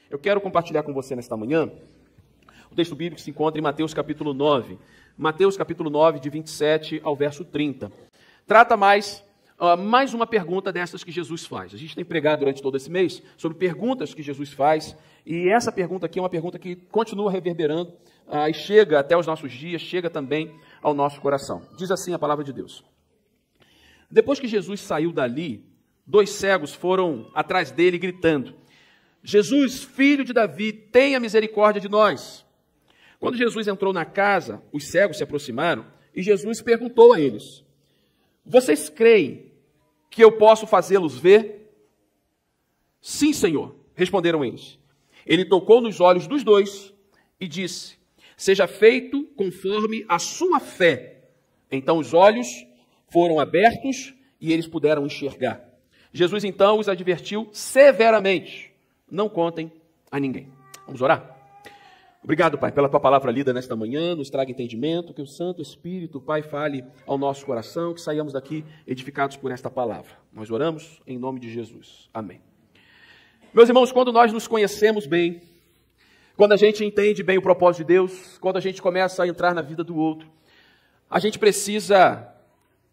Eu quero compartilhar com você nesta manhã o texto bíblico que se encontra em Mateus capítulo 9. Mateus capítulo 9, de 27 ao verso 30. Trata mais uma pergunta dessas que Jesus faz. A gente tem pregado durante todo esse mês sobre perguntas que Jesus faz, e essa pergunta aqui é uma pergunta que continua reverberando e chega até os nossos dias, chega também ao nosso coração. Diz assim a palavra de Deus. Depois que Jesus saiu dali, 2 cegos foram atrás dele gritando: Jesus, filho de Davi, tenha misericórdia de nós. Quando Jesus entrou na casa, os cegos se aproximaram e Jesus perguntou a eles: vocês creem que eu posso fazê-los ver? Sim, Senhor, responderam eles. Ele tocou nos olhos dos 2 e disse: seja feito conforme a sua fé. Então os olhos foram abertos e eles puderam enxergar. Jesus então os advertiu severamente: não contem a ninguém. Vamos orar? Obrigado, Pai, pela Tua palavra lida nesta manhã, nos traga entendimento, que o Santo Espírito, Pai, fale ao nosso coração, que saiamos daqui edificados por esta palavra. Nós oramos em nome de Jesus. Amém. Meus irmãos, quando nós nos conhecemos bem, quando a gente entende bem o propósito de Deus, quando a gente começa a entrar na vida do outro, a gente precisa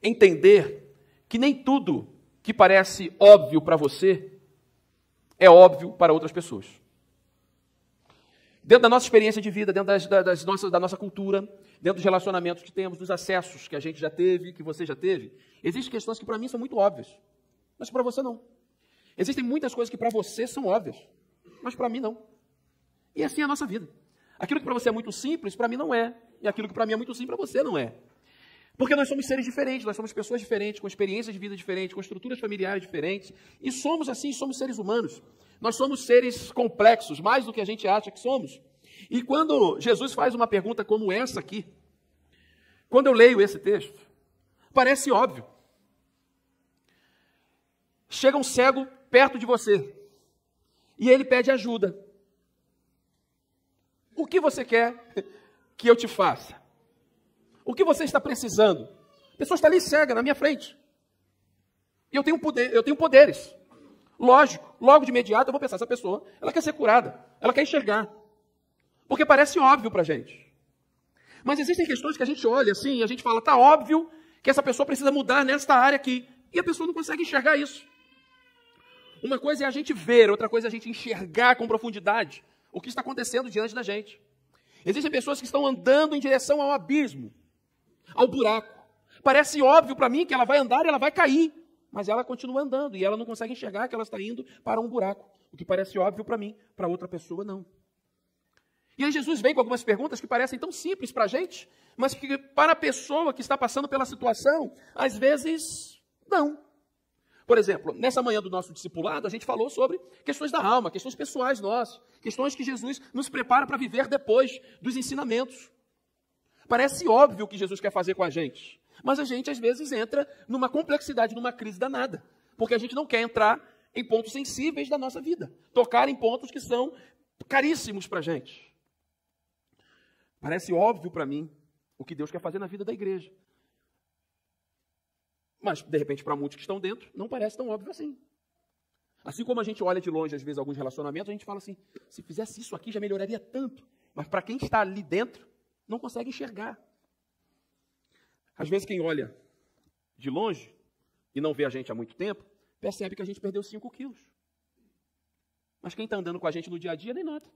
entender que nem tudo que parece óbvio para você é óbvio para outras pessoas. Dentro da nossa experiência de vida, dentro da nossa cultura, dentro dos relacionamentos que temos, dos acessos que a gente já teve, que você já teve, existem questões que para mim são muito óbvias, mas para você não. Existem muitas coisas que para você são óbvias, mas para mim não. E assim é a nossa vida. Aquilo que para você é muito simples, para mim não é. E aquilo que para mim é muito simples, para você não é. Porque nós somos seres diferentes, nós somos pessoas diferentes, com experiências de vida diferentes, com estruturas familiares diferentes. E somos assim, somos seres humanos. Nós somos seres complexos, mais do que a gente acha que somos. E quando Jesus faz uma pergunta como essa aqui, quando eu leio esse texto, parece óbvio. Chega um cego perto de você e ele pede ajuda. O que você quer que eu te faça? O que você está precisando? A pessoa está ali cega na minha frente. E eu tenho poderes. Lógico, logo de imediato eu vou pensar, essa pessoa, ela quer ser curada, ela quer enxergar. Porque parece óbvio para a gente. Mas existem questões que a gente olha assim, e a gente fala, tá óbvio que essa pessoa precisa mudar nesta área aqui. E a pessoa não consegue enxergar isso. Uma coisa é a gente ver, outra coisa é a gente enxergar com profundidade o que está acontecendo diante da gente. Existem pessoas que estão andando em direção ao abismo, ao buraco. Parece óbvio para mim que ela vai andar e ela vai cair. Mas ela continua andando e ela não consegue enxergar que ela está indo para um buraco. O que parece óbvio para mim, para outra pessoa não. E aí Jesus vem com algumas perguntas que parecem tão simples para a gente, mas que para a pessoa que está passando pela situação, às vezes, não. Por exemplo, nessa manhã do nosso discipulado, a gente falou sobre questões da alma, questões pessoais nossas, questões que Jesus nos prepara para viver depois dos ensinamentos. Parece óbvio o que Jesus quer fazer com a gente. Mas a gente, às vezes, entra numa complexidade, numa crise danada. Porque a gente não quer entrar em pontos sensíveis da nossa vida. Tocar em pontos que são caríssimos para a gente. Parece óbvio para mim o que Deus quer fazer na vida da igreja. Mas, de repente, para muitos que estão dentro, não parece tão óbvio assim. Assim como a gente olha de longe, às vezes, alguns relacionamentos, a gente fala assim, se fizesse isso aqui já melhoraria tanto. Mas para quem está ali dentro, não consegue enxergar. Às vezes quem olha de longe e não vê a gente há muito tempo, percebe que a gente perdeu 5 quilos. Mas quem está andando com a gente no dia a dia nem nota.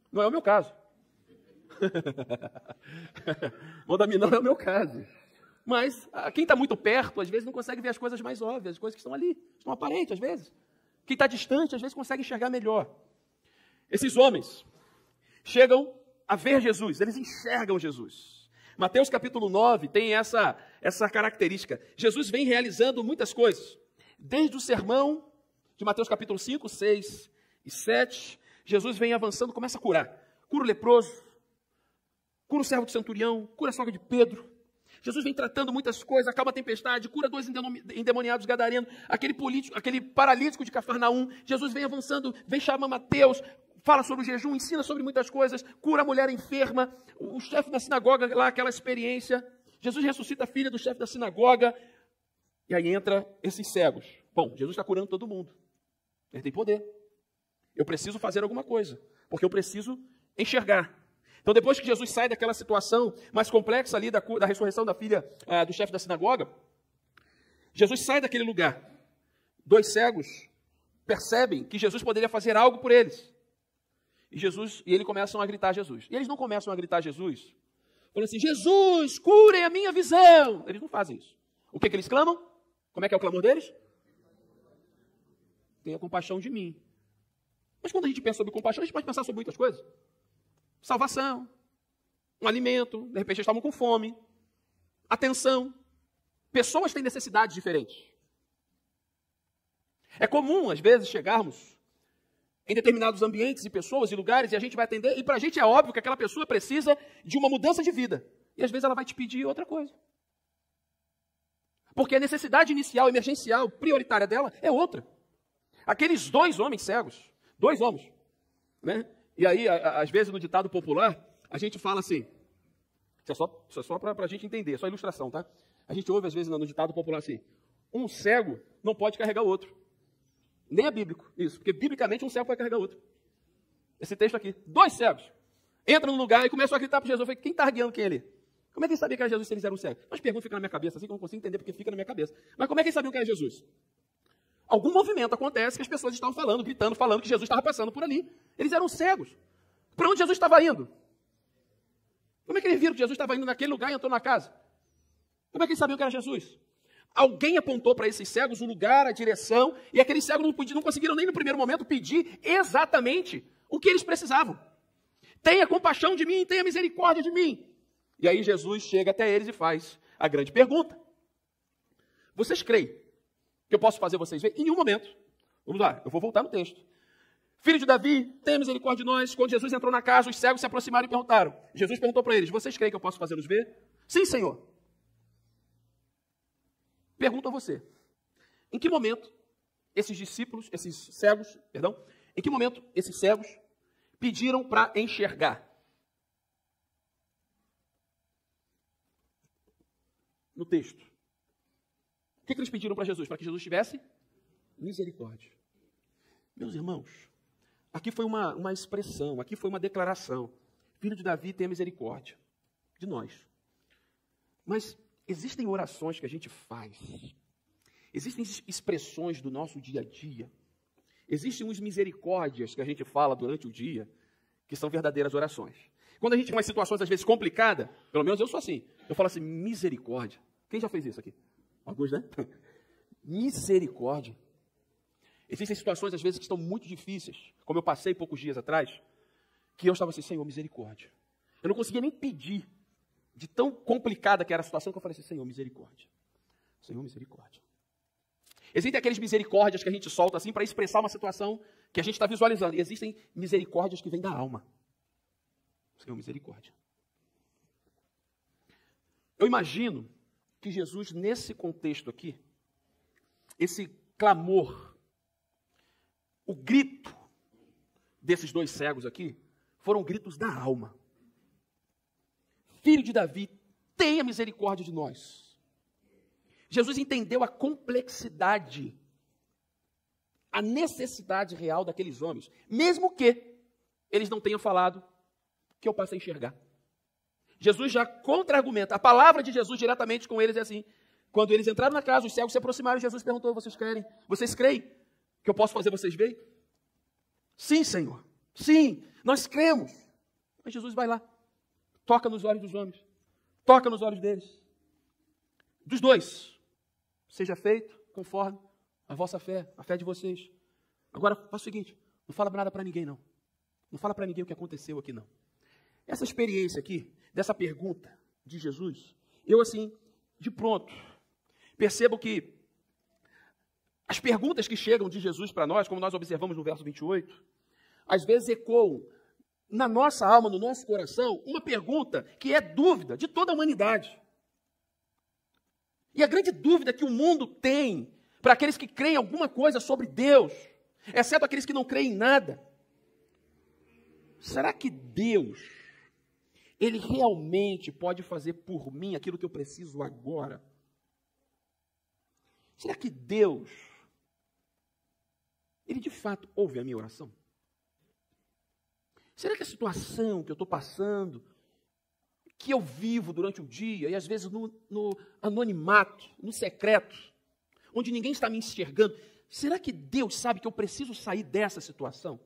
Não é o meu caso. Não é o meu caso. Mas quem está muito perto, às vezes não consegue ver as coisas mais óbvias, as coisas que estão ali, estão aparentes às vezes. Quem está distante, às vezes consegue enxergar melhor. Esses homens chegam a ver Jesus, eles enxergam Jesus. Mateus capítulo 9 tem essa característica. Jesus vem realizando muitas coisas. Desde o sermão de Mateus capítulo 5, 6 e 7, Jesus vem avançando, começa a curar. Cura o leproso, cura o servo do centurião, cura a sogra de Pedro. Jesus vem tratando muitas coisas, acalma a tempestade, cura 2 endemoniados gadarenos, aquele paralítico de Cafarnaum. Jesus vem avançando, vem chamar Mateus, fala sobre o jejum, ensina sobre muitas coisas, cura a mulher enferma, o chefe da sinagoga, lá aquela experiência. Jesus ressuscita a filha do chefe da sinagoga, e aí entra esses cegos. Bom, Jesus está curando todo mundo. Ele tem poder. Eu preciso fazer alguma coisa, porque eu preciso enxergar. Então, depois que Jesus sai daquela situação mais complexa ali da ressurreição da filha do chefe da sinagoga, Jesus sai daquele lugar. 2 cegos percebem que Jesus poderia fazer algo por eles. E eles começam a gritar a Jesus. E eles não começam a gritar a Jesus, falando assim, Jesus, curem a minha visão. Eles não fazem isso. O que eles clamam? Como é que é o clamor deles? Tenha compaixão de mim. Mas quando a gente pensa sobre compaixão, a gente pode pensar sobre muitas coisas. Salvação, um alimento, de repente eles estavam com fome, atenção. Pessoas têm necessidades diferentes. É comum, às vezes, chegarmos em determinados ambientes e pessoas e lugares e a gente vai atender, e para a gente é óbvio que aquela pessoa precisa de uma mudança de vida. E às vezes ela vai te pedir outra coisa. Porque a necessidade inicial, emergencial, prioritária dela é outra. Aqueles 2 homens cegos, 2 homens, né? E aí, às vezes, no ditado popular, a gente fala assim, isso é só para a gente entender, é só ilustração, tá? A gente ouve, às vezes, no ditado popular assim, um cego não pode carregar o outro. Nem é bíblico, isso, porque biblicamente um cego pode carregar o outro. Esse texto aqui, 2 cegos, entram no lugar e começam a gritar para Jesus. Eu falei, quem está guiando quem ali? Como é que eles sabiam que era Jesus se eles eram cegos? Mas pergunta fica na minha cabeça, assim que eu não consigo entender porque fica na minha cabeça. Mas como é que eles sabiam que era Jesus? Algum movimento acontece que as pessoas estavam falando, gritando, falando que Jesus estava passando por ali. Eles eram cegos. Para onde Jesus estava indo? Como é que eles viram que Jesus estava indo naquele lugar e entrou na casa? Como é que eles sabiam que era Jesus? Alguém apontou para esses cegos o lugar, a direção, e aqueles cegos não conseguiram nem no primeiro momento pedir exatamente o que eles precisavam. Tenha compaixão de mim, tenha misericórdia de mim. E aí Jesus chega até eles e faz a grande pergunta. Vocês creem que eu posso fazer vocês verem? Em um momento. Vamos lá, eu vou voltar no texto. Filho de Davi, tenha misericórdia de nós. Quando Jesus entrou na casa, os cegos se aproximaram e perguntaram. Jesus perguntou para eles, vocês creem que eu posso fazê-los ver? Sim, Senhor. Pergunto a você, em que momento esses cegos pediram para enxergar? No texto. O que eles pediram para Jesus? Para que Jesus tivesse misericórdia. Meus irmãos, aqui foi uma expressão, aqui foi uma declaração. Filho de Davi, tenha misericórdia de nós. Mas existem orações que a gente faz, existem expressões do nosso dia a dia, existem uns misericórdias que a gente fala durante o dia, que são verdadeiras orações. Quando a gente tem umas situações, às vezes, complicadas, pelo menos eu sou assim, eu falo assim, misericórdia. Quem já fez isso aqui? Alguns, né? Misericórdia. Existem situações, às vezes, que estão muito difíceis, como eu passei poucos dias atrás, que eu estava assim, Senhor, misericórdia. Eu não conseguia nem pedir, de tão complicada que era a situação, que eu falei assim, Senhor, misericórdia. Senhor, misericórdia. Existem aqueles misericórdias que a gente solta assim para expressar uma situação que a gente está visualizando. E existem misericórdias que vêm da alma. Senhor, misericórdia. Eu imagino que Jesus, nesse contexto aqui, esse clamor, o grito desses 2 cegos aqui, foram gritos da alma. Filho de Davi, tenha misericórdia de nós. Jesus entendeu a complexidade, a necessidade real daqueles homens, mesmo que eles não tenham falado que eu passo a enxergar. Jesus já contra-argumenta. A palavra de Jesus diretamente com eles é assim. Quando eles entraram na casa, os cegos se aproximaram, Jesus perguntou, vocês creem que eu posso fazer vocês verem? Sim, Senhor. Sim, nós cremos. Mas Jesus vai lá. Toca nos olhos dos homens. Toca nos olhos deles. Dos 2. Seja feito conforme a vossa fé, a fé de vocês. Agora, faça o seguinte. Não fala nada para ninguém, não. Não fala para ninguém o que aconteceu aqui, não. Essa experiência aqui, dessa pergunta de Jesus, eu assim, de pronto, percebo que as perguntas que chegam de Jesus para nós, como nós observamos no verso 28, às vezes ecoam na nossa alma, no nosso coração, uma pergunta que é dúvida de toda a humanidade. E a grande dúvida que o mundo tem para aqueles que creem alguma coisa sobre Deus, exceto aqueles que não creem em nada, será que Deus, Ele realmente pode fazer por mim aquilo que eu preciso agora? Será que Deus, Ele de fato ouve a minha oração? Será que a situação que eu estou passando, que eu vivo durante o dia, e às vezes no anonimato, no secreto, onde ninguém está me enxergando, será que Deus sabe que eu preciso sair dessa situação?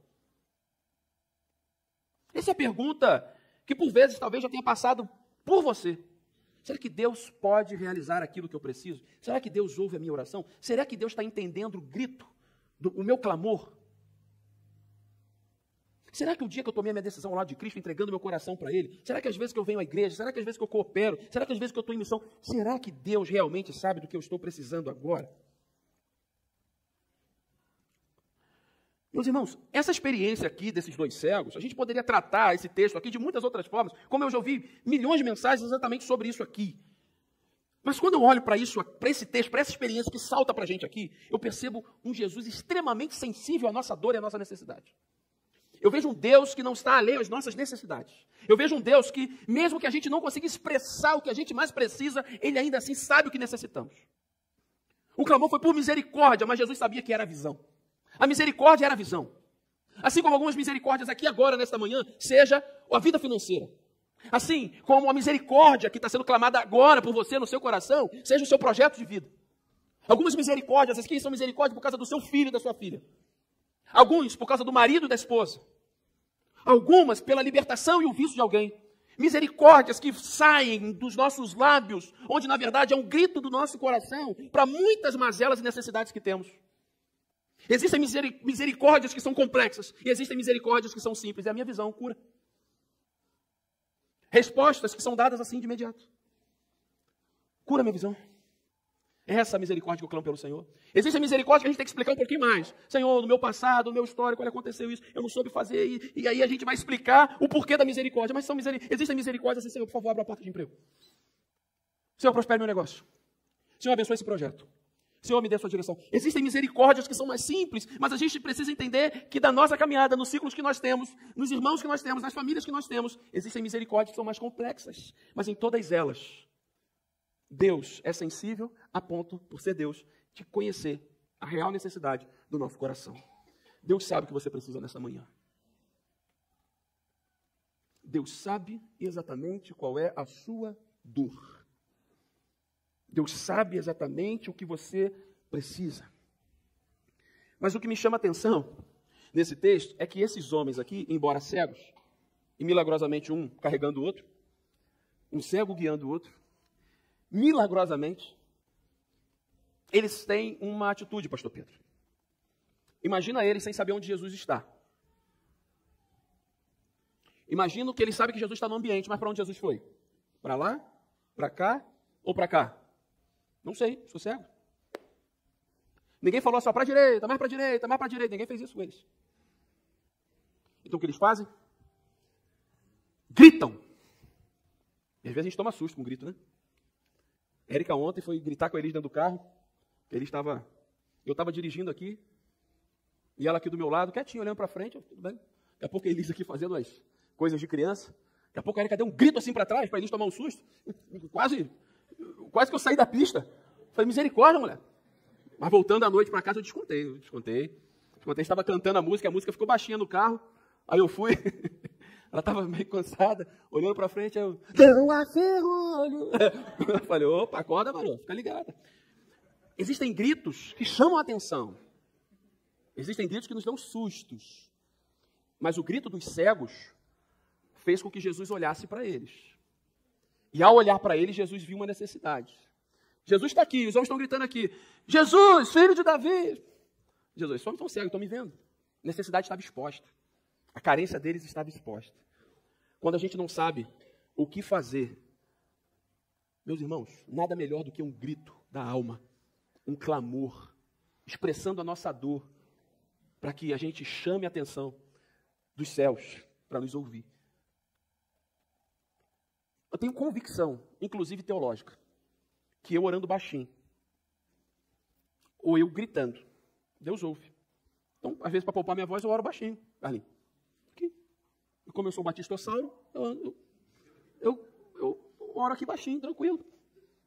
Essa é a pergunta que por vezes talvez já tenha passado por você. Será que Deus pode realizar aquilo que eu preciso? Será que Deus ouve a minha oração? Será que Deus está entendendo o grito, o meu clamor? Será que o dia que eu tomei a minha decisão ao lado de Cristo, entregando meu coração para Ele, será que às vezes que eu venho à igreja, será que às vezes que eu coopero, será que às vezes que eu estou em missão, será que Deus realmente sabe do que eu estou precisando agora? Meus irmãos, essa experiência aqui desses dois cegos, a gente poderia tratar esse texto aqui de muitas outras formas, como eu já ouvi milhões de mensagens exatamente sobre isso aqui. Mas quando eu olho para isso, para esse texto, para essa experiência que salta para a gente aqui, eu percebo um Jesus extremamente sensível à nossa dor e à nossa necessidade. Eu vejo um Deus que não está alheio às nossas necessidades. Eu vejo um Deus que, mesmo que a gente não consiga expressar o que a gente mais precisa, Ele ainda assim sabe o que necessitamos. O clamor foi por misericórdia, mas Jesus sabia que era a visão. A misericórdia era a visão. Assim como algumas misericórdias aqui agora, nesta manhã, seja a vida financeira. Assim como a misericórdia que está sendo clamada agora por você no seu coração, seja o seu projeto de vida. Algumas misericórdias aqui são misericórdias por causa do seu filho e da sua filha. Alguns por causa do marido e da esposa. Algumas pela libertação e o vício de alguém. Misericórdias que saem dos nossos lábios, onde na verdade é um grito do nosso coração para muitas mazelas e necessidades que temos. Existem misericórdias que são complexas e existem misericórdias que são simples. É a minha visão, cura. Respostas que são dadas assim de imediato. Cura minha visão. Essa é a misericórdia que eu clamo pelo Senhor. Existe a misericórdia que a gente tem que explicar um pouquinho mais. Senhor, no meu passado, no meu histórico, olha, aconteceu isso, eu não soube fazer, e aí a gente vai explicar o porquê da misericórdia. Mas existem misericórdias assim, Senhor, por favor, abra a porta de emprego. Senhor, prospere meu negócio. Senhor, abençoe esse projeto. Senhor, me dê a sua direção. Existem misericórdias que são mais simples, mas a gente precisa entender que da nossa caminhada, nos ciclos que nós temos, nos irmãos que nós temos, nas famílias que nós temos, existem misericórdias que são mais complexas. Mas em todas elas, Deus é sensível a ponto, por ser Deus, de conhecer a real necessidade do nosso coração. Deus sabe o que você precisa nessa manhã. Deus sabe exatamente qual é a sua dor. Deus sabe exatamente o que você precisa. Mas o que me chama a atenção nesse texto é que esses homens aqui, embora cegos, e milagrosamente um carregando o outro, um cego guiando o outro, milagrosamente, eles têm uma atitude, pastor Pedro. Imagina eles sem saber onde Jesus está. Imagina que eles sabem que Jesus está no ambiente, mas para onde Jesus foi? Para lá? Para cá? Ou para cá? Não sei, sou cego. Ninguém falou só para a direita, mais para a direita, mais para a direita. Ninguém fez isso com eles. Então o que eles fazem? Gritam. E às vezes a gente toma susto com o grito, né? Érica ontem foi gritar com eles dentro do carro. Eu estava dirigindo aqui, e ela aqui do meu lado, quietinha, olhando para frente, tudo bem. Daqui a pouco a Elisa aqui fazendo as coisas de criança. Daqui a pouco a Érica deu um grito assim para trás, para a Elisa tomar um susto. Quase que eu saí da pista. Falei, misericórdia, mulher. Mas voltando à noite para casa, eu descontei. Estava cantando a música ficou baixinha no carro. Aí eu fui, ela estava meio cansada, olhando para frente, eu... Não há ferrolho. Eu falei, opa, acorda, varão, fica ligada. Existem gritos que chamam a atenção. Existem gritos que nos dão sustos. Mas o grito dos cegos fez com que Jesus olhasse para eles. E ao olhar para eles, Jesus viu uma necessidade. Jesus está aqui, os homens estão gritando aqui. Jesus, filho de Davi. Jesus, esses homens estão cegos, estão me vendo. A necessidade estava exposta. A carência deles estava exposta. Quando a gente não sabe o que fazer, meus irmãos, nada melhor do que um grito da alma, um clamor, expressando a nossa dor, para que a gente chame a atenção dos céus para nos ouvir. Eu tenho convicção, inclusive teológica, que eu orando baixinho, ou eu gritando, Deus ouve. Então, às vezes, para poupar minha voz, eu oro baixinho. Carlinhos, aqui. E como eu sou batistossauro, eu oro aqui baixinho, tranquilo,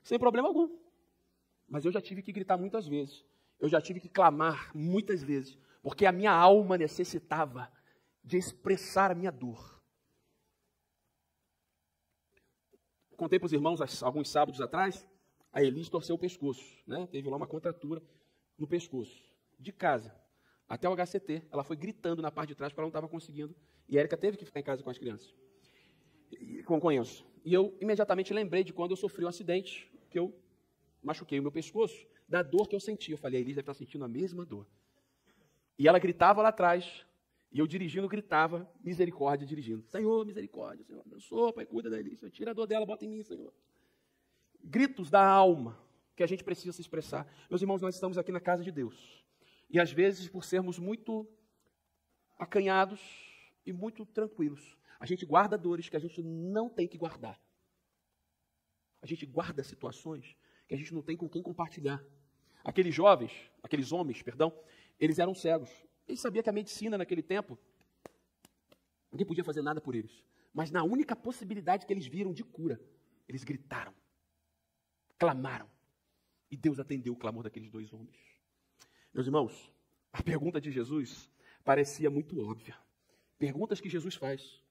sem problema algum. Mas eu já tive que gritar muitas vezes. Eu já tive que clamar muitas vezes, porque a minha alma necessitava de expressar a minha dor. Contei para os irmãos alguns sábados atrás, a Elis torceu o pescoço, né? Teve lá uma contratura no pescoço. De casa até o HCT, ela foi gritando na parte de trás porque ela não estava conseguindo. E a Érica teve que ficar em casa com as crianças, com Enzo. E eu imediatamente lembrei de quando eu sofri um acidente, que eu machuquei o meu pescoço, da dor que eu senti. Eu falei, a Elis deve estar sentindo a mesma dor. E ela gritava lá atrás, e eu dirigindo, gritava, misericórdia, dirigindo. Senhor, misericórdia, Senhor, abençoa, Pai, cuida da Elis, tira a dor dela, bota em mim, Senhor. Gritos da alma, que a gente precisa se expressar. Meus irmãos, nós estamos aqui na casa de Deus. E às vezes, por sermos muito acanhados e muito tranquilos, a gente guarda dores que a gente não tem que guardar. A gente guarda situações que a gente não tem com quem compartilhar. Aqueles homens, eles eram cegos. Eles sabiam que a medicina naquele tempo, ninguém podia fazer nada por eles. Mas na única possibilidade que eles viram de cura, eles gritaram, clamaram. E Deus atendeu o clamor daqueles dois homens. Meus irmãos, a pergunta de Jesus parecia muito óbvia. Perguntas que Jesus faz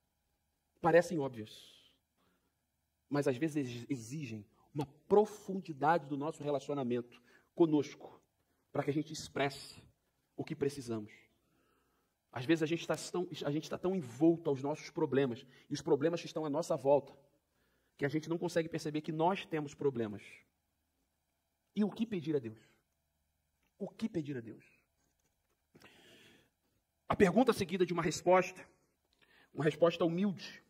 parecem óbvias, mas às vezes exigem uma profundidade do nosso relacionamento conosco, para que a gente expresse o que precisamos. Às vezes a gente está tão envolto aos nossos problemas, e os problemas que estão à nossa volta, que a gente não consegue perceber que nós temos problemas. E o que pedir a Deus? O que pedir a Deus? A pergunta seguida de uma resposta humilde,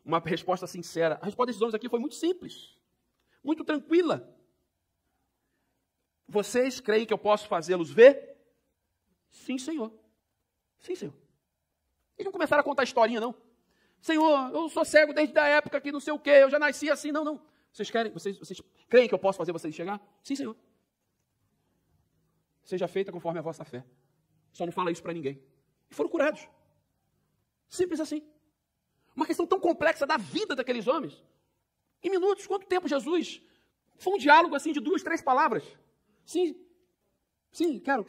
uma resposta sincera. A resposta desses homens aqui foi muito simples, muito tranquila. Vocês creem que eu posso fazê-los ver? Sim, Senhor. Sim, Senhor. Eles não começaram a contar historinha, não. Senhor, eu sou cego desde a época que não sei o quê, eu já nasci assim. Não, não. Vocês creem que eu posso fazer vocês chegar? Sim, Senhor. Seja feita conforme a vossa fé. Só não fala isso para ninguém. E foram curados. Simples assim. Uma questão tão complexa da vida daqueles homens. Em minutos, quanto tempo Jesus? Foi um diálogo assim de 2, 3 palavras. Sim, quero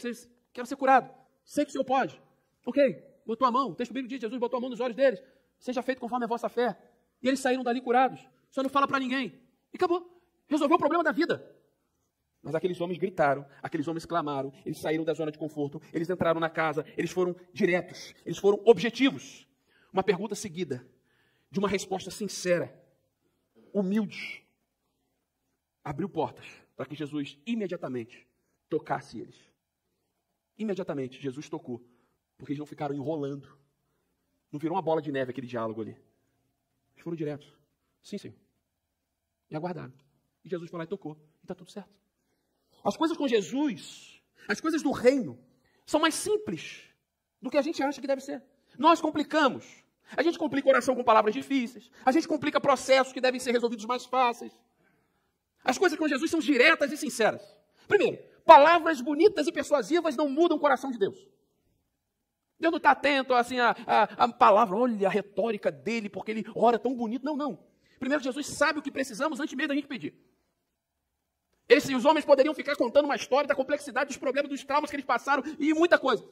ser curado. Sei que o Senhor pode. Ok, botou a mão. O texto bíblico diz, Jesus botou a mão nos olhos deles. Seja feito conforme a vossa fé. E eles saíram dali curados. Só não fala para ninguém. E acabou. Resolveu o problema da vida. Mas aqueles homens gritaram, aqueles homens clamaram, eles saíram da zona de conforto, eles entraram na casa, eles foram diretos, eles foram objetivos. Uma pergunta seguida de uma resposta sincera, humilde, abriu portas para que Jesus imediatamente tocasse eles. Imediatamente Jesus tocou, porque eles não ficaram enrolando. Não virou uma bola de neve aquele diálogo ali. Eles foram diretos. Sim, Senhor. E aguardaram. E Jesus foi lá e tocou. E está tudo certo. As coisas com Jesus, as coisas do reino, são mais simples do que a gente acha que deve ser. Nós complicamos. A gente complica oração com palavras difíceis. A gente complica processos que devem ser resolvidos mais fáceis. As coisas com Jesus são diretas e sinceras. Primeiro, palavras bonitas e persuasivas não mudam o coração de Deus. Deus não está atento assim, a palavra, olha a retórica dele, porque ele ora tão bonito. Não, não. Primeiro, Jesus sabe o que precisamos antes mesmo da gente pedir. Os homens poderiam ficar contando uma história da complexidade dos problemas, dos traumas que eles passaram e muita coisa.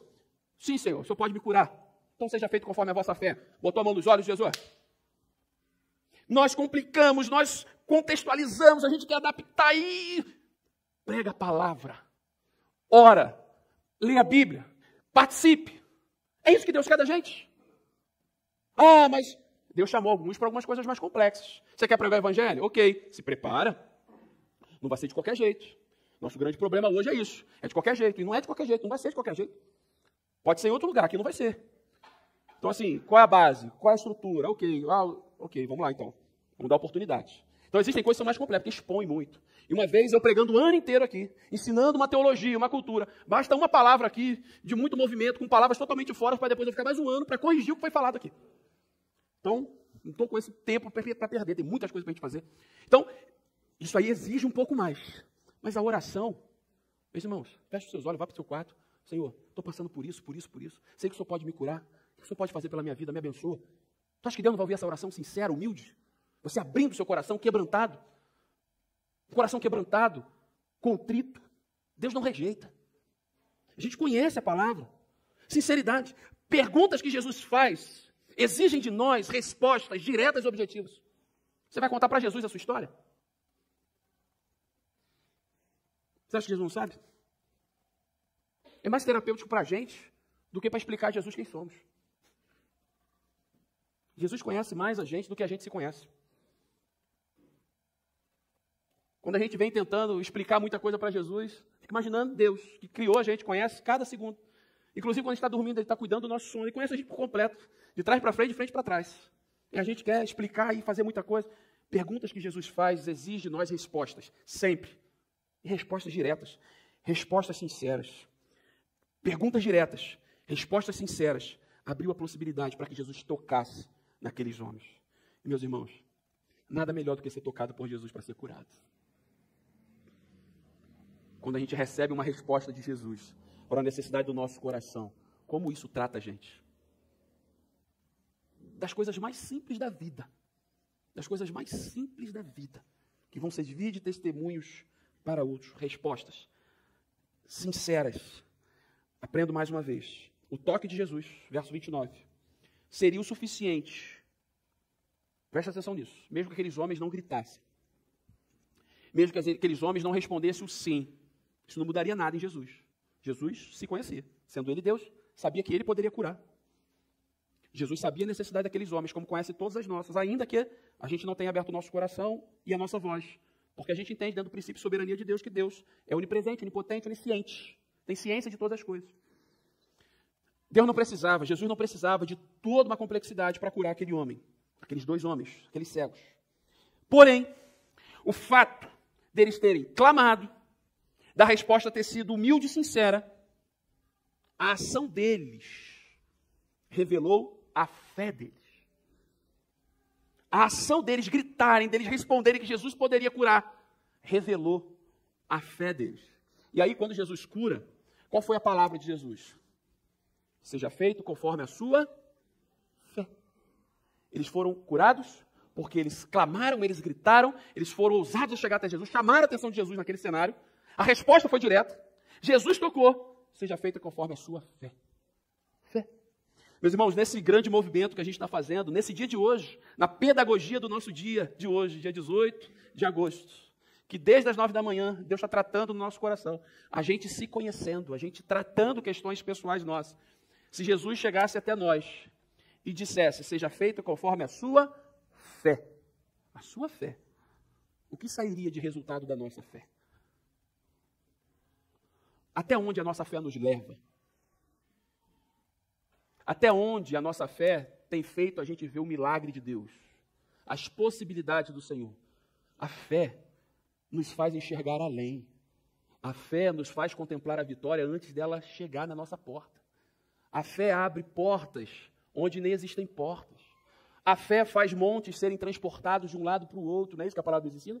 Sim, Senhor, o Senhor pode me curar. Então seja feito conforme a vossa fé. Botou a mão nos olhos, Jesus. Nós complicamos, nós contextualizamos, a gente quer adaptar e prega a palavra. Ora, leia a Bíblia, participe. É isso que Deus quer da gente. Ah, mas Deus chamou alguns para algumas coisas mais complexas. Você quer pregar o evangelho? Ok, se prepara. Não vai ser de qualquer jeito. Nosso grande problema hoje é isso. É de qualquer jeito. E não é de qualquer jeito. Não vai ser de qualquer jeito. Pode ser em outro lugar. Aqui não vai ser. Então, assim, qual é a base? Qual é a estrutura? Ok, vamos lá, então. Vamos dar oportunidade. Então, existem coisas que são mais complexas, que expõem muito. E uma vez, eu pregando o ano inteiro aqui, ensinando uma teologia, uma cultura, basta uma palavra aqui, de muito movimento, com palavras totalmente fora, para depois eu ficar mais um ano para corrigir o que foi falado aqui. Então, não estou com esse tempo para perder. Tem muitas coisas para a gente fazer. Então, isso aí exige um pouco mais. Mas a oração, meus irmãos, feche os seus olhos, vá para o seu quarto. Senhor, estou passando por isso. Sei que o Senhor pode me curar. O que o Senhor pode fazer pela minha vida? Me abençoa. Tu acha que Deus não vai ouvir essa oração sincera, humilde? Você abrindo o seu coração quebrantado. Um coração quebrantado, contrito. Deus não rejeita. A gente conhece a palavra. Sinceridade. Perguntas que Jesus faz exigem de nós respostas diretas e objetivas. Você vai contar para Jesus a sua história? Você acha que Jesus não sabe? É mais terapêutico para a gente do que para explicar a Jesus quem somos. Jesus conhece mais a gente do que a gente se conhece. Quando a gente vem tentando explicar muita coisa para Jesus, fica imaginando Deus, que criou a gente, conhece cada segundo. Inclusive, quando a gente está dormindo, Ele está cuidando do nosso sono. Ele conhece a gente por completo, de trás para frente, de frente para trás. E a gente quer explicar e fazer muita coisa. Perguntas que Jesus faz exigem de nós respostas, sempre. E respostas diretas, respostas sinceras. Perguntas diretas, respostas sinceras, abriu a possibilidade para que Jesus tocasse naqueles homens. E, meus irmãos, nada melhor do que ser tocado por Jesus para ser curado. Quando a gente recebe uma resposta de Jesus para a necessidade do nosso coração, como isso trata a gente? Das coisas mais simples da vida. Das coisas mais simples da vida, que vão servir de testemunhos para outros. Respostas sinceras. Aprendo mais uma vez. O toque de Jesus, verso 29, seria o suficiente. Presta atenção nisso. Mesmo que aqueles homens não gritassem. Mesmo que aqueles homens não respondessem o sim. Isso não mudaria nada em Jesus. Jesus se conhecia. Sendo Ele Deus, sabia que Ele poderia curar. Jesus sabia a necessidade daqueles homens, como conhece todas as nossas, ainda que a gente não tenha aberto o nosso coração e a nossa voz. Porque a gente entende, dentro do princípio de soberania de Deus, que Deus é onipresente, onipotente, onisciente. Tem ciência de todas as coisas. Deus não precisava, Jesus não precisava de toda uma complexidade para curar aquele homem, aqueles dois homens, aqueles cegos. Porém, o fato deles terem clamado, da resposta ter sido humilde e sincera, a ação deles revelou a fé deles. A ação deles gritarem, deles responderem que Jesus poderia curar, revelou a fé deles. E aí, quando Jesus cura, qual foi a palavra de Jesus? Seja feito conforme a sua fé. Eles foram curados porque eles clamaram, eles gritaram, eles foram ousados a chegar até Jesus, chamaram a atenção de Jesus naquele cenário. A resposta foi direta. Jesus tocou. Seja feita conforme a sua fé. Fé. Meus irmãos, nesse grande movimento que a gente está fazendo, nesse dia de hoje, na pedagogia do nosso dia de hoje, dia 18 de agosto, que desde as 9 da manhã, Deus está tratando no nosso coração, a gente se conhecendo, a gente tratando questões pessoais nossas. Se Jesus chegasse até nós e dissesse, seja feito conforme a sua fé, o que sairia de resultado da nossa fé? Até onde a nossa fé nos leva? Até onde a nossa fé tem feito a gente ver o milagre de Deus, as possibilidades do Senhor. A fé nos faz enxergar além. A fé nos faz contemplar a vitória antes dela chegar na nossa porta. A fé abre portas onde nem existem portas. A fé faz montes serem transportados de um lado para o outro. Não é isso que a palavra nos ensina?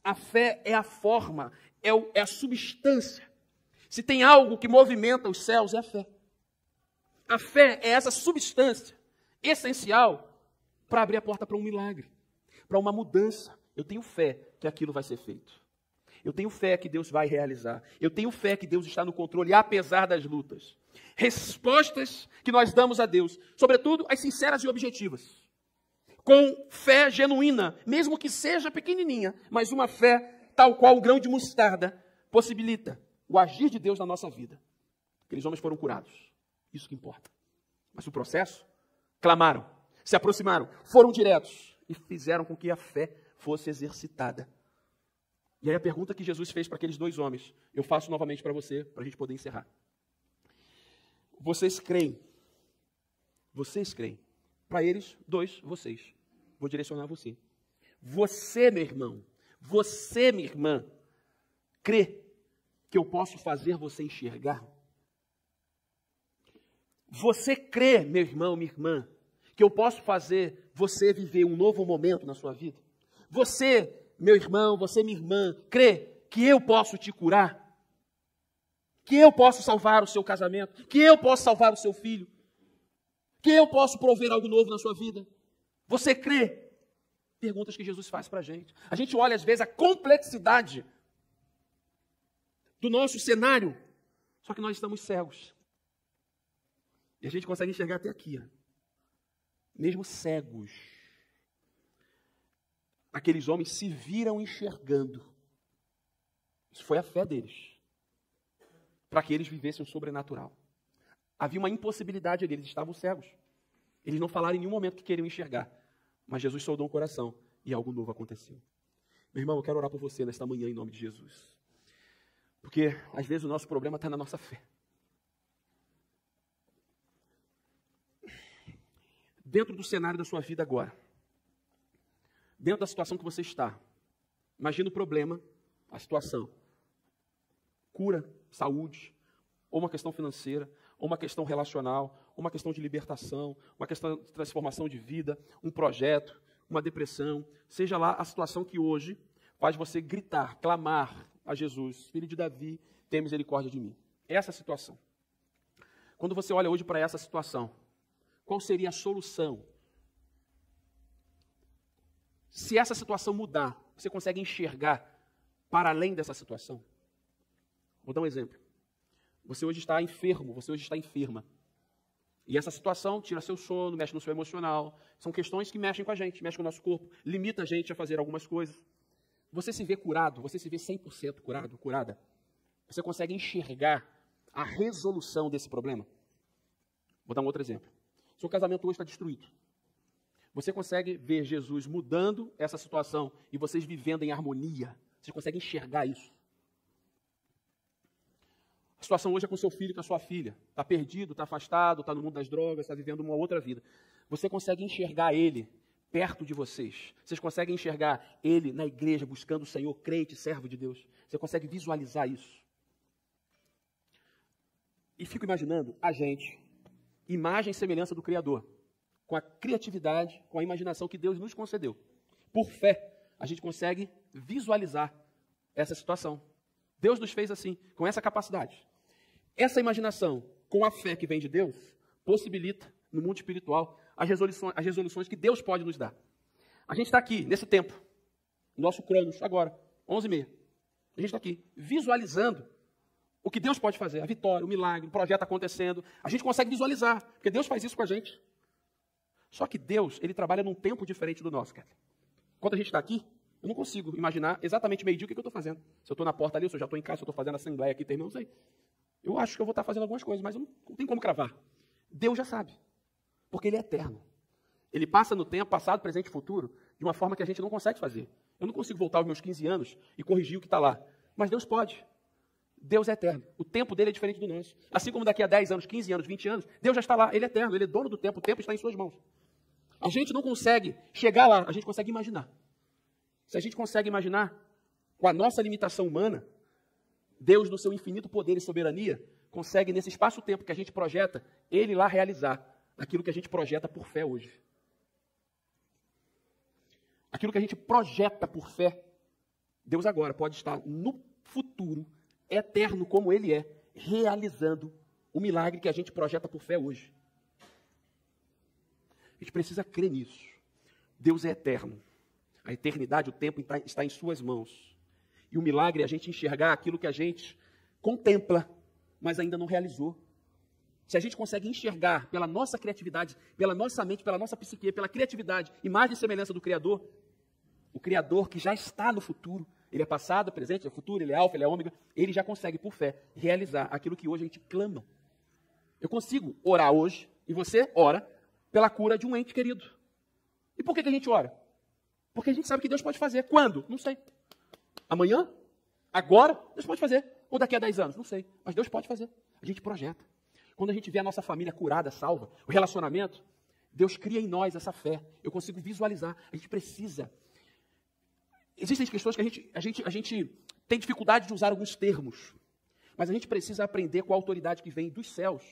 A fé é a forma, é a substância. Se tem algo que movimenta os céus, é a fé. A fé é essa substância essencial para abrir a porta para um milagre, para uma mudança. Eu tenho fé que aquilo vai ser feito. Eu tenho fé que Deus vai realizar. Eu tenho fé que Deus está no controle, apesar das lutas. Respostas que nós damos a Deus, sobretudo as sinceras e objetivas. Com fé genuína, mesmo que seja pequenininha, mas uma fé tal qual o grão de mostarda possibilita o agir de Deus na nossa vida. Aqueles homens foram curados. Isso que importa. Mas o processo, clamaram, se aproximaram, foram diretos e fizeram com que a fé fosse exercitada. E aí a pergunta que Jesus fez para aqueles dois homens, eu faço novamente para você, para a gente poder encerrar. Vocês creem? Vocês creem? Para eles, dois, vocês. Vou direcionar você. Você, meu irmão, você, minha irmã, crê que eu posso fazer você enxergar? Você crê, meu irmão, minha irmã, que eu posso fazer você viver um novo momento na sua vida? Você, meu irmão, você, minha irmã, crê que eu posso te curar? Que eu posso salvar o seu casamento? Que eu posso salvar o seu filho? Que eu posso prover algo novo na sua vida? Você crê? Perguntas que Jesus faz para a gente. A gente olha, às vezes, a complexidade do nosso cenário, só que nós estamos cegos. E a gente consegue enxergar até aqui, ó. Mesmo cegos. Aqueles homens se viram enxergando. Isso foi a fé deles. Para que eles vivessem o sobrenatural. Havia uma impossibilidade ali, eles estavam cegos. Eles não falaram em nenhum momento que queriam enxergar. Mas Jesus soldou o coração e algo novo aconteceu. Meu irmão, eu quero orar por você nesta manhã em nome de Jesus. Porque às vezes o nosso problema está na nossa fé. Dentro do cenário da sua vida agora, dentro da situação que você está, imagina o problema, a situação. Cura, saúde, ou uma questão financeira, ou uma questão relacional, ou uma questão de libertação, uma questão de transformação de vida, um projeto, uma depressão, seja lá a situação que hoje faz você gritar, clamar a Jesus, filho de Davi, tenha misericórdia de mim. Essa situação. Quando você olha hoje para essa situação, qual seria a solução? Se essa situação mudar, você consegue enxergar para além dessa situação? Vou dar um exemplo. Você hoje está enfermo, você hoje está enferma. E essa situação tira seu sono, mexe no seu emocional. São questões que mexem com a gente, mexem com o nosso corpo, limita a gente a fazer algumas coisas. Você se vê curado, você se vê 100% curado, curada. Você consegue enxergar a resolução desse problema? Vou dar um outro exemplo. Seu casamento hoje está destruído. Você consegue ver Jesus mudando essa situação e vocês vivendo em harmonia? Você consegue enxergar isso? A situação hoje é com seu filho, com a sua filha. Está perdido, está afastado, está no mundo das drogas, está vivendo uma outra vida. Você consegue enxergar ele perto de vocês? Vocês conseguem enxergar ele na igreja, buscando o Senhor, crente, servo de Deus? Você consegue visualizar isso? E fico imaginando a gente, imagem e semelhança do Criador, com a criatividade, com a imaginação que Deus nos concedeu. Por fé, a gente consegue visualizar essa situação. Deus nos fez assim, com essa capacidade. Essa imaginação, com a fé que vem de Deus, possibilita, no mundo espiritual, as resoluções que Deus pode nos dar. A gente está aqui, nesse tempo, nosso Cronos, agora, 11h30. A gente está aqui, visualizando o que Deus pode fazer, a vitória, o milagre, o projeto acontecendo. A gente consegue visualizar, porque Deus faz isso com a gente. Só que Deus, ele trabalha num tempo diferente do nosso, cara. Quando a gente está aqui, eu não consigo imaginar exatamente meio-dia o que eu estou fazendo. Se eu estou na porta ali, se eu já estou em casa, se eu estou fazendo assembleia aqui, terminando, não sei. Eu acho que eu vou estar fazendo algumas coisas, mas eu não tenho como cravar. Deus já sabe, porque Ele é eterno. Ele passa no tempo, passado, presente e futuro, de uma forma que a gente não consegue fazer. Eu não consigo voltar aos meus 15 anos e corrigir o que está lá. Mas Deus pode. Deus é eterno. O tempo dele é diferente do nosso. Assim como daqui a 10 anos, 15 anos, 20 anos, Deus já está lá. Ele é eterno, Ele é dono do tempo. O tempo está em suas mãos. A gente não consegue chegar lá, a gente consegue imaginar. Se a gente consegue imaginar, com a nossa limitação humana, Deus, no seu infinito poder e soberania, consegue, nesse espaço-tempo que a gente projeta, Ele lá realizar aquilo que a gente projeta por fé hoje. Aquilo que a gente projeta por fé, Deus agora pode estar no futuro, eterno como Ele é, realizando o milagre que a gente projeta por fé hoje. A gente precisa crer nisso. Deus é eterno. A eternidade, o tempo está em suas mãos. E o milagre é a gente enxergar aquilo que a gente contempla, mas ainda não realizou. Se a gente consegue enxergar pela nossa criatividade, pela nossa mente, pela nossa psique, pela criatividade, imagem e semelhança do Criador, o Criador que já está no futuro, Ele é passado, presente, é futuro, Ele é alfa, Ele é ômega, Ele já consegue, por fé, realizar aquilo que hoje a gente clama. Eu consigo orar hoje, e você ora, pela cura de um ente querido. E por que a gente ora? Porque a gente sabe que Deus pode fazer. Quando? Não sei. Amanhã? Agora? Deus pode fazer. Ou daqui a 10 anos? Não sei. Mas Deus pode fazer. A gente projeta. Quando a gente vê a nossa família curada, salva, o relacionamento, Deus cria em nós essa fé. Eu consigo visualizar. A gente precisa. Existem questões que a gente tem dificuldade de usar alguns termos. Mas a gente precisa aprender com a autoridade que vem dos céus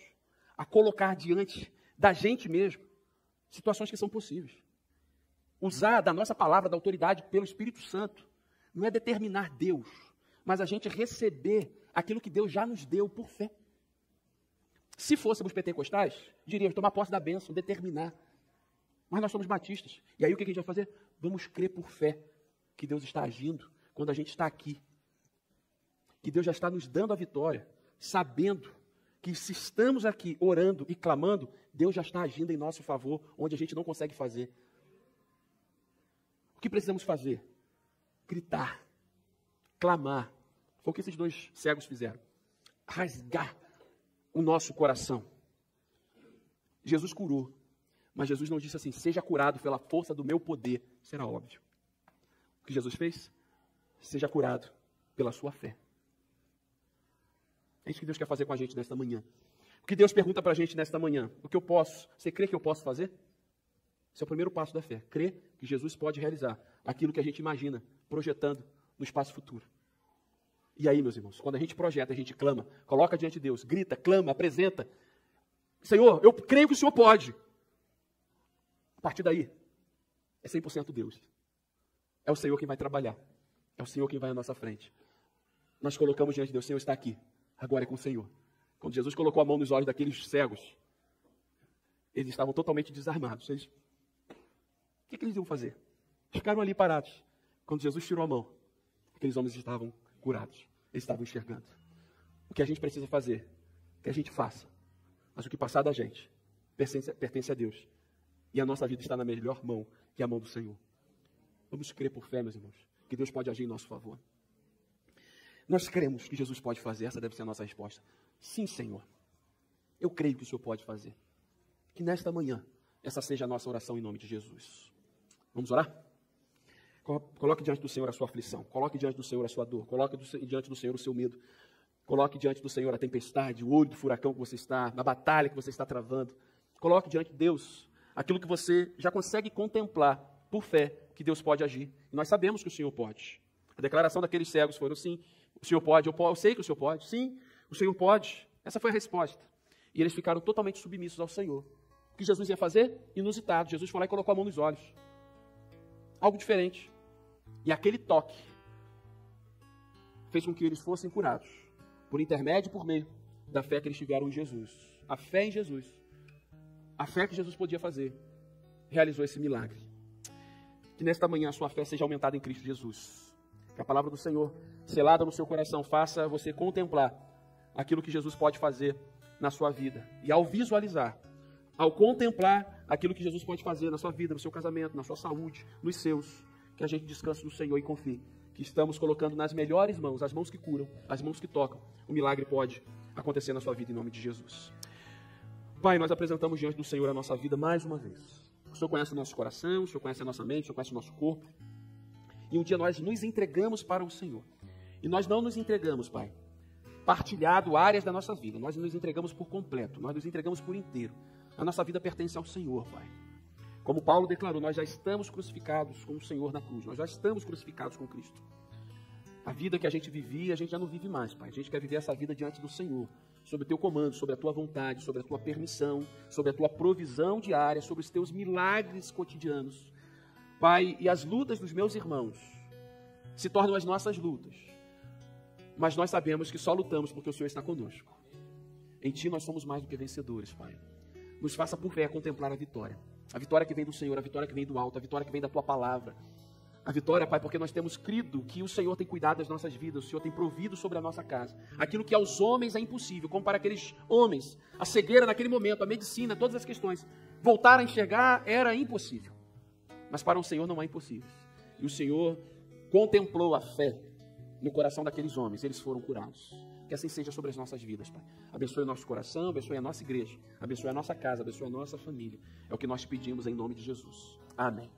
a colocar diante da gente mesmo situações que são possíveis. Usar da nossa palavra, da autoridade pelo Espírito Santo, não é determinar Deus, mas a gente receber aquilo que Deus já nos deu por fé. Se fôssemos pentecostais, diríamos tomar posse da bênção, determinar. Mas nós somos batistas. E aí o que a gente vai fazer? Vamos crer por fé que Deus está agindo quando a gente está aqui. Que Deus já está nos dando a vitória, sabendo que se estamos aqui orando e clamando, Deus já está agindo em nosso favor, onde a gente não consegue fazer. O que precisamos fazer? Gritar, clamar. Foi o que esses dois cegos fizeram. Rasgar o nosso coração. Jesus curou, mas Jesus não disse assim, seja curado pela força do meu poder. Isso era óbvio. O que Jesus fez? Seja curado pela sua fé. É isso que Deus quer fazer com a gente nesta manhã. O que Deus pergunta para a gente nesta manhã? O que eu posso? Você crê que eu posso fazer? Esse é o primeiro passo da fé. Crer que Jesus pode realizar aquilo que a gente imagina, projetando no espaço futuro. E aí, meus irmãos, quando a gente projeta, a gente clama, coloca diante de Deus, grita, clama, apresenta. Senhor, eu creio que o Senhor pode. A partir daí, é 100% Deus. É o Senhor quem vai trabalhar. É o Senhor quem vai à nossa frente. Nós colocamos diante de Deus, o Senhor está aqui. Agora é com o Senhor. Quando Jesus colocou a mão nos olhos daqueles cegos, eles estavam totalmente desarmados. O que eles iam fazer? Ficaram ali parados. Quando Jesus tirou a mão, aqueles homens estavam curados. Eles estavam enxergando. O que a gente precisa fazer, que a gente faça. Mas o que passar da gente pertence a Deus. E a nossa vida está na melhor mão, que é a mão do Senhor. Vamos crer por fé, meus irmãos, que Deus pode agir em nosso favor. Nós cremos que Jesus pode fazer, essa deve ser a nossa resposta. Sim, Senhor. Eu creio que o Senhor pode fazer. Que nesta manhã, essa seja a nossa oração em nome de Jesus. Vamos orar? Coloque diante do Senhor a sua aflição. Coloque diante do Senhor a sua dor. Coloque diante do Senhor o seu medo. Coloque diante do Senhor a tempestade, o olho do furacão que você está, a batalha que você está travando. Coloque diante de Deus aquilo que você já consegue contemplar por fé que Deus pode agir. E nós sabemos que o Senhor pode. A declaração daqueles cegos foi: sim, o Senhor pode, eu sei que o Senhor pode. Sim, o Senhor pode. Essa foi a resposta. E eles ficaram totalmente submissos ao Senhor. O que Jesus ia fazer? Inusitado. Jesus foi lá e colocou a mão nos olhos. Algo diferente. E aquele toque fez com que eles fossem curados. Por intermédio e por meio da fé que eles tiveram em Jesus. A fé em Jesus. A fé que Jesus podia fazer. Realizou esse milagre. Que nesta manhã a sua fé seja aumentada em Cristo Jesus. Que a palavra do Senhor, selada no seu coração, faça você contemplar aquilo que Jesus pode fazer na sua vida. E ao visualizar, ao contemplar aquilo que Jesus pode fazer na sua vida, no seu casamento, na sua saúde, nos seus, que a gente descanse no Senhor e confie que estamos colocando nas melhores mãos, as mãos que curam, as mãos que tocam. O milagre pode acontecer na sua vida em nome de Jesus. Pai, nós apresentamos diante do Senhor a nossa vida mais uma vez. O Senhor conhece o nosso coração, o Senhor conhece a nossa mente, o Senhor conhece o nosso corpo. E um dia nós nos entregamos para o Senhor. E nós não nos entregamos, Pai, partilhado áreas da nossa vida. Nós nos entregamos por completo, nós nos entregamos por inteiro. A nossa vida pertence ao Senhor, Pai. Como Paulo declarou, nós já estamos crucificados com o Senhor na cruz. Nós já estamos crucificados com Cristo. A vida que a gente vivia, a gente já não vive mais, Pai. A gente quer viver essa vida diante do Senhor. Sob o Teu comando, sobre a Tua vontade, sobre a Tua permissão, sobre a Tua provisão diária, sobre os Teus milagres cotidianos. Pai, e as lutas dos meus irmãos se tornam as nossas lutas. Mas nós sabemos que só lutamos porque o Senhor está conosco. Em Ti nós somos mais do que vencedores, Pai. Nos faça por fé contemplar a vitória. A vitória que vem do Senhor, a vitória que vem do alto, a vitória que vem da Tua palavra. A vitória, Pai, porque nós temos crido que o Senhor tem cuidado das nossas vidas, o Senhor tem provido sobre a nossa casa. Aquilo que aos homens é impossível, como para aqueles homens, a cegueira naquele momento, a medicina, todas as questões, voltar a enxergar era impossível. Mas para o Senhor não é impossível. E o Senhor contemplou a fé no coração daqueles homens, eles foram curados. Que assim seja sobre as nossas vidas, Pai. Abençoe o nosso coração, abençoe a nossa igreja, abençoe a nossa casa, abençoe a nossa família. É o que nós pedimos em nome de Jesus. Amém.